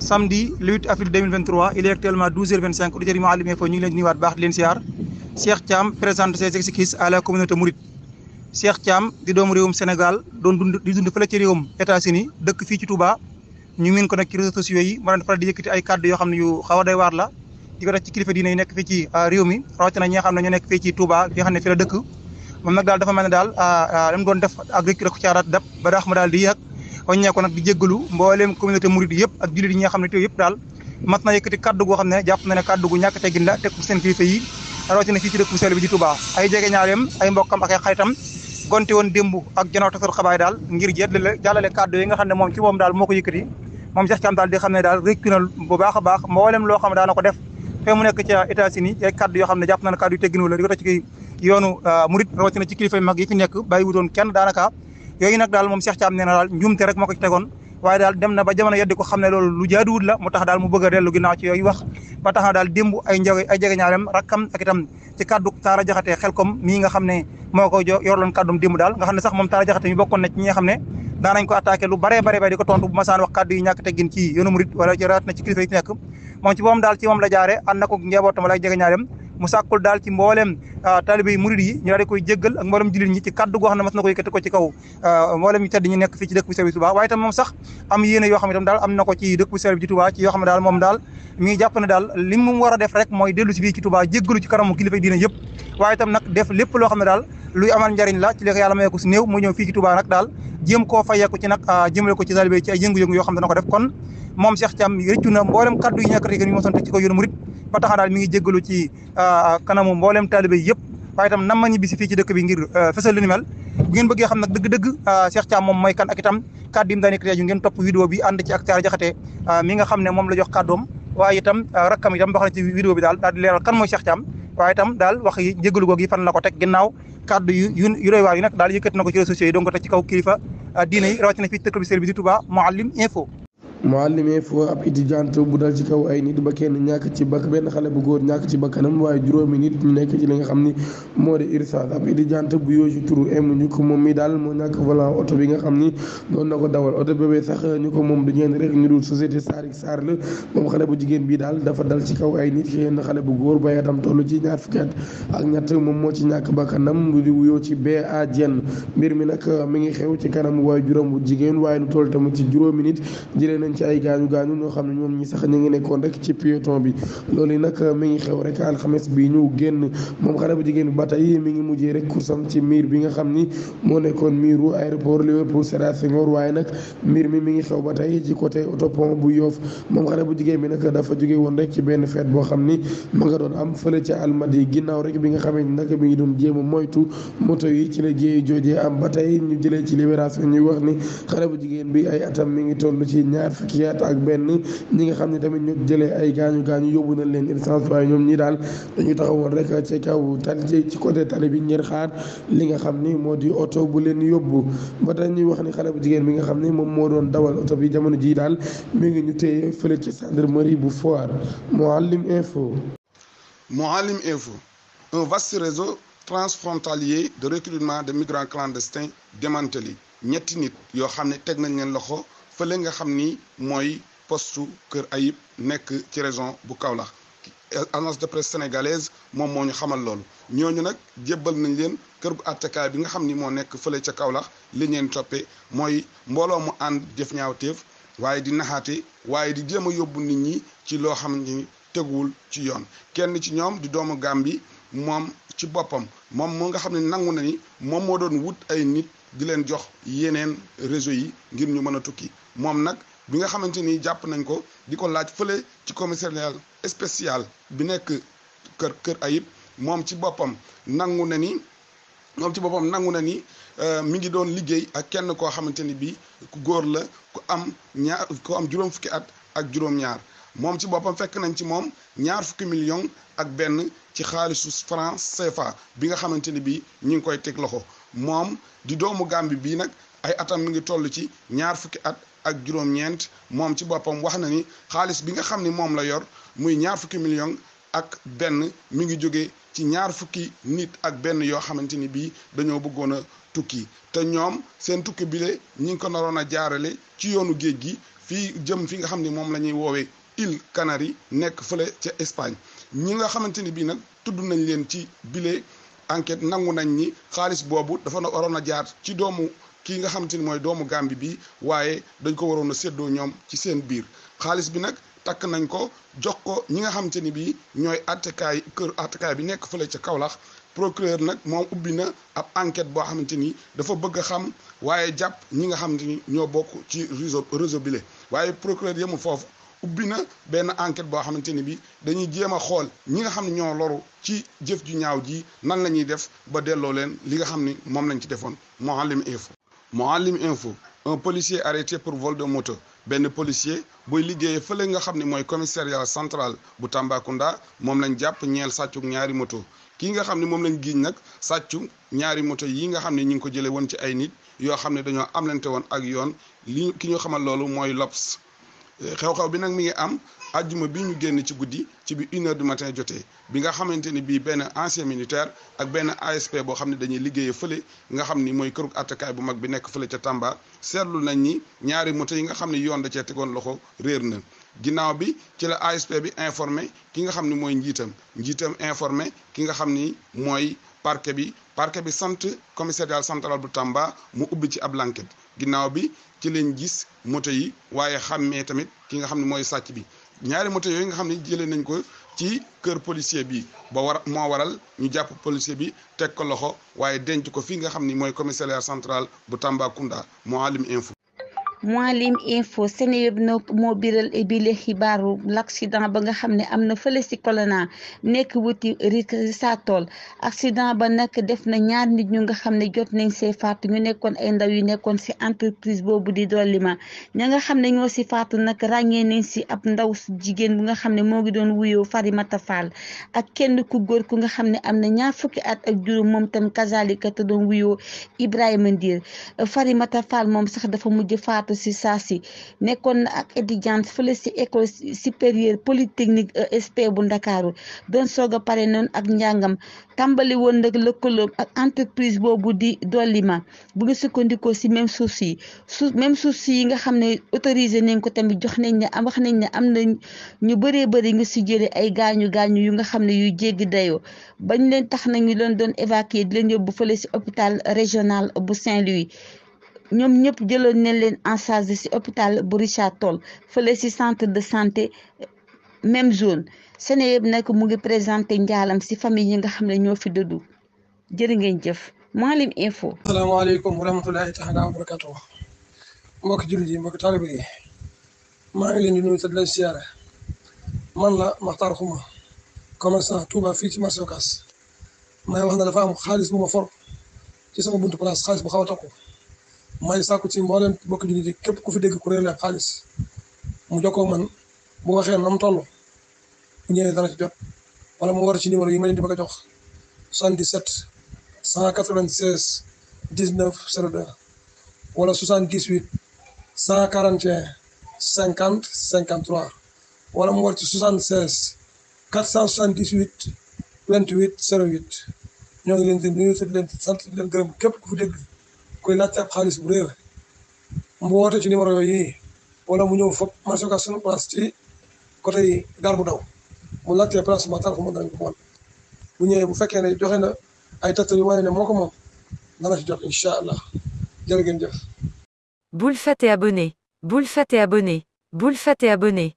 samedi le 8 avril 2023 il est actuellement 12h25 auditeurs yi Mouhalim Info ñu ngi leen di nuyuwaat baax di leen siyaar Cheikh Thiam présente ses excuses à la communauté mouride. Cheikh Thiam di doomu réewum Sénégal doon dund fële ci réewum États-Unis dëkk fii ci Touba ñu min ko nag ci réseaux sociaux yi mu daan faral di yëkkati ay kàddu yoo xam ne yu xaw a doy waar la di ko def ci kilifa diine yi nekk fii ci réew mi rawatina ñi nga xam ne ñoo nekk fii ci Touba fi nga xam ne fi la dëkk moom nag daal dafa mel ne daal dam doon def ak rek caaraat dab ba daa xam daal di yàq waññee ko nag di jéggalu mbooleem communauté mouride yëpp ak jullit yi nga xam ne te yëpp daal mat na yëkkati kàddu goo xam ne jàpp na ne kàddu gu ñàkk teggin la teg ko seen kilifa yi rawatina fii ci dëkk bu sell bi di Touba ay jege ñaaleem ay mbokkam ak ay xaritam gonte woon démb ak janoo tasar xabaay daal ngir jàllale kàddu yi nga xam ne moom ci moom daal moo ko yëkkati moom Cheikh Thiam daal di xam ne daal rékku na bu baax a baax mboolem loo xam ne daana ko def fee mu nekk ca États-Unis ay kàddu yoo xam ne jàpp na ne kàddu yu tegginu la di ko tax ci yoonu murid rawatina ci kilifa mag yi fi nekk bàyyi wutoon kenn daanaka yooyu nag daal moom Cheikh Thiam nee na daal njuumte rek moo ko ci tegoon waaye daal dem na ba jamono yeddi ko xam ne loolu lu jaaduwul la mu tax daal mu bëgg a dellu ginnaaw ci yooyu wax ba tax na daal démb ay jegeñaaleem rakkam ak itam ci kaddu Talla Diakhaté Xelkom mii nga xam ne moo ko yorloon kàddum démb daal nga xam ne sax moom Talla Diakhaté mi bokkoon na ci ñi nga xam ne daanañ ko attaqué lu bare di ko tontu bu masaan wax kàddu yi ñàkk teggin ci yoonu murid wala ci raat na ci kilifa yi fi nekk moom ci moom daal ci moom la jaare ànd na ko njabootam wala ay jegeñaaleem mu sàkkul daal ci mbooleem talibé yi murid yi ñu daal di koy jéggal ak mbooleem jullit ñi ci kaddu goo xam ne mas na ko yëkkati ko ci kaw mbooleem ñu tedd ñi nekk fii ci dëkk bu sell bi Touba waaye itam moom sax am yéene yoo xam ne itam daal am na ko ci dëkk bu sell bi ci Touba ci yoo xam ne daal moom daal mi ngi jàpp ne daal li mu war a def rek mooy dellu si fii ci Touba jéggalu ci kanamu kilifa yi diine yëpp waaye itam nag def lépp loo xam ne daal luy amal njariñ la ci li ko yàlla may ko si néew mu ñëw fii ci Touba nag daal jéem koo fayeeku ci nag jëmale ko ci talibé ci ay yëngu-yëngu yoo xam ne dana ko def kon moom Cheikh Thiam rëccu na mboolem kaddu yi ñàkkati ñu mosoon teg ci ko yoonu murid ba tax daal mi ngi jéggalu ci kanamu mboolem talibé yëpp waaye itam nam ma ñibbi si fii ci dëkk bi ngir fësal lu ni mel bu ngeen bëggee xam nag dëgg-dëgg Cheikh Thiam moom mooy kan ak itam kàddu yi mu daan yëkkati ngeen topp vidéo bi ànd ci ak Talla Diakhaté mi nga xam ne moom la jox kàddoom waaye itam rakkam itam wax na ci vidéo bi daal di leeral kan mooy Cheikh Thiam waaye itam daal wax yi jéggalu googu yi fan la ko teg ginnaaw kàddu yu doy waar yi nag daal yëkkati na ko ci réseaux sociaux yi donc ko teg ci kaw kilifa diine yi rawatina fii dëkk bi sell bi di Touba Mouhalim Info. Mouhalim Info ab étudiante bu dal ci kaw ay nit ba kenn ñàkk ci bakk benn xale bu góor ñàkk ci bakkanam waaye juróomi nit ñu nekk ci li nga xam ni moo di irsaad ab étudiante bu yoo ci turu em ñu ko moom mi daal moo ñàkk volant oto bi nga xam ni doon na ko dawal oto bébé sax ñu ko moom du ñeen rek ñu dul société Sarik Sarr la moom xale bu jigéen bi daal dafa dal ci kaw ay nit yenn xale bu góor ba atam toll ci ñaar fukki at ak ñett moom moo ci ñàkk bakkanam lu di wuyoo ci ba jenn mbir mi nag mi ngi xew ci kanam waaye juróom bu jigéen waaye lu toll tamit ci juróomi nit jëlee nañ ci ay gaañu ñoo xam ne ñoom ñi sax ñu ngi nekkoon rek ci piéton bi loolu nag mi ngi xew rek alxames bi ñu génn moom xale bu jigéen bi ba tey mi ngi mujjee rek kursam ci miir bi nga xam ni moo nekkoon miiru aéroport Léopold Sédar Senghor waaye nag mbir mi ngi xew ba tey ci côté autopont bu Yoff moom xale bu jigéen bi nag dafa jóge woon rek ci benn fête boo xam ni ma nga doon am fële ca Almadi ginnaaw rek bi nga xamee ni nag mi ngi doon jéem a moytu moto yi ci la jéey joojee am ba tey ñu jëlee ci libération ñuy wax ni xale bu jigéen bi ay atam mi ngi toll ci ñaar fukki at ak benn ñi nga xam ne tamit ñu jëlee ay gaañu yóbbu nañ leen urgence waaye ñoom ñi daal dañu taxawoon rek ci kaw tali ci côté tali bi ngir xaar li nga xam ni moo di oto bu leen yóbbu ba tey ñuy wax ni xale bu jigéen bi nga xam ne moom moo doon dawal oto bi jamono ji daal mi ngi ñu téye fële ci gendarmerie bu Foire. Mouhalim Info. Mouhalim Info, un vaste réseau transfrontalier de recrutement de migrants clandestins démantelé ñetti nit yoo xam ne teg nañ leen loxo fële nga xam ni mooy postu Kër Ayib nekk ci région bu Kaolack agence de presse sénégalaise moom moo ñu xamal loolu ñooñu nag jébbal nañ leen kër gu àttekaay bi nga xam ni moo nekk fële ca Kaolack li ñeen toppee mooy mbooloo mu ànd jëf ñaawteef waaye di naxaate waaye di jéem a yóbbu nit ñi ci loo xam ni teguwul ci yoon kenn ci ñoom di doomu Gàmbi moom ci boppam moom moo nga xam ne nangu na ni moom moo doon wut ay nit di leen jox yeneen réseau yi ngir ñu mën a tukki moom nag bi nga xamante ni jàpp nañ ko di ko laaj fële ci commissariat spécial bi nekk kër Ayib moom ci boppam nangu na ni mi ngi doon liggéey ak kenn koo xamante ni bii ku góor la ku am juróom fukki at ak juróom-ñaar moom ci boppam fekk nañ ci moom ñaar fukki million ak benn ci xaalisu franc CFA bi nga xamante ni bii ñu ngi koy teg loxo moom di doomu Gàmbi bii nag ay atam mi ngi toll ci ñaar fukki at ak juróom-ñeent moom ci boppam wax na ni xaalis bi nga xam ni moom la yor muy ñaar fukki million ak benn mi ngi jóge ci ñaar fukki nit ak benn yoo xamante ni bii dañoo bëggoon a tukki te ñoom seen tukki bile ñi ngi ko naroon a jaarale ci yoonu géej gi fii jëm fi nga xam ni moom la ñuy woowee île Canaries nekk fële ca Espagne ñi nga xamante ni bii nag tudd nañ leen ci bile enquête nangu nañ ni xaalis boobu dafa waroon a jaar ci doomu kii nga xamante ni mooy doomu Gambie bi waaye dañ ko waroon a séddoo ñoom ci seen biir xaalis bi nag takk nañ ko jox ko ñi nga xamante ni bii ñooy attekaay kër attekaay bi nekk fële ca Kaolack procureur nag moom ubbi na ab enquête boo xamante ni dafa bëgg a xam waaye jàpp ñi nga xamante ni ñoo bokk ci réseau bile waaye procureur yemul foofu ubbi na benn enquête boo xamante ni bi dañuy jéem a xool ñi nga xam ne ñoo loru ci jëf ju ñaaw ji nan la ñuy def ba delloo leen li nga xam ni moom lañ ci defoon. Mouhalim Info un policier arrêté pour vol de moto benn policier buy liggéeyee fële nga xam ne mooy commissariat central bu Tambacounda moom lañ jàpp ñeel sàccu ñaari moto kii nga xam ne moom lañ giiñ nag sàccu ñaari moto yi nga xam ne ñi ngi ko jëlee woon ci ay nit yoo xam ne dañoo amlante woon ak yoon li ki ñu xamal loolu mooy L'Obs xew-xew bi nag mi ngi am ajjuma bi ñu génn ci guddi ci bi 1h du matin jotee bi nga xamante ni bii benn ancien militaire ak benn ASP boo xam ne dañuy liggéeyee fële nga xam ni mooy kërug attakaay bu mag bi nekk fële ca Tamba seetlu nañ ni ñaari moto yi nga xam ne yoon da cee tegoon loxo réer na ginnaaw bi ci la ASP bi informé ki nga xam ni mooy njiitam informé ki nga xam ni mooy parquet bi sant commissariat central bu Tamba mu ubbi ci ab enquête ginnaaw bi ci leen gis moto yi waaye xàmmee tamit ki nga xam ne mooy sàcc bi ñaari moto yooyu nga xam ne jëlee nañ ko ci kër policier bi moo waral ñu jàpp policier bi teg ko loxo waaye denc ko fii nga xam ni mooy commissariat central bu Tambacounda. Mouhalim Info Seneweb moo biral bile xibaaru l'accident ba nga xam ne am na fële si Kolona nekk wuti Richard Toll accident ba nag def na ñaar nit ñu nga xam ne jot nañ see faatu ñu nekkoon ay ndaw yu nekkoon si entreprise boobu di Dolima ña nga xam ne ñoo si faatu nag ràññee nañ si ab ndaw jigéen bu nga xam ne moo ngi doon wuyoo Farimata Fall ak kenn ku góor ku nga xam ne am na ñaar fukki at ak juróom moom tam kazalika te doon wuyoo Ibrahima Ndir Farimata Fall moom sax dafa mujj faatu si saa si nekkoon na ak étudiante fële si école supérieure polytechnique ESP bu Ndakaaru doon soog a pare noonu ak njàngam tàmbali woon nag lëkkaloom ak entreprise boobu di Dolima bu nga sukkandikoo si même suuf si yi nga xam ne autorisé nañ ko tamit wax nañ ne am na ñu bëree bëri nga si jëlee ay gaañu yu nga xam ne yuy jéggi dayoo bañ leen tax nañu leen doon évacuer di leen yóbbu fële si hôpital régional bu Saint-Louis ñoom ñëpp jëloon nañ leen en charge ci hôpital bu Richard Toll fële ci centre de santé même zone Seneweb nag mu ngi présenté njaalam ci famille yi nga xam ne ñoo fi dëddu jërë ngeen jëf Mouhalim Info. asalaamaaleykum wa rahmatulahi taala wa barakatuh mbokki jullit yi mbokki taalibe yi maa ngi leen di nuyu te di leen siyaare man la Makhtar Xuma commerçant Touba fii ci marché Ocass may wax na dafa am xaalis bu ma for ci sama buntu place xaalis bu xaw a takku may sàkku ci mboolem bokk jullit yi képp ku fi dégg ku réer la xaalis mu jokkoo man bu waxee nam toll bu ñëwee dana ci jot wala mu war ci numéro yi ma leen di bëgg a jox 77 196 19 02 wala 78 141 50 53 wala mu war ci 76 478 28 08 ñoo ngi leen di nuyu te di leen sant di leen gërëm képp ku fi dégg koy laajte ab xaalis bu réer mu woote ci numéro yooyu wala mu ñëw foog marché Ocass sunu place ci côté yi gar bu daw mu laajte place Makhtar Xuma dañ ko moon bu ñëwee bu fekkee ne joxe na ay tattal yu wane ne moo ko moom dana ci jot incha allah jërë ngeen jëf. Bul fàtte abonné.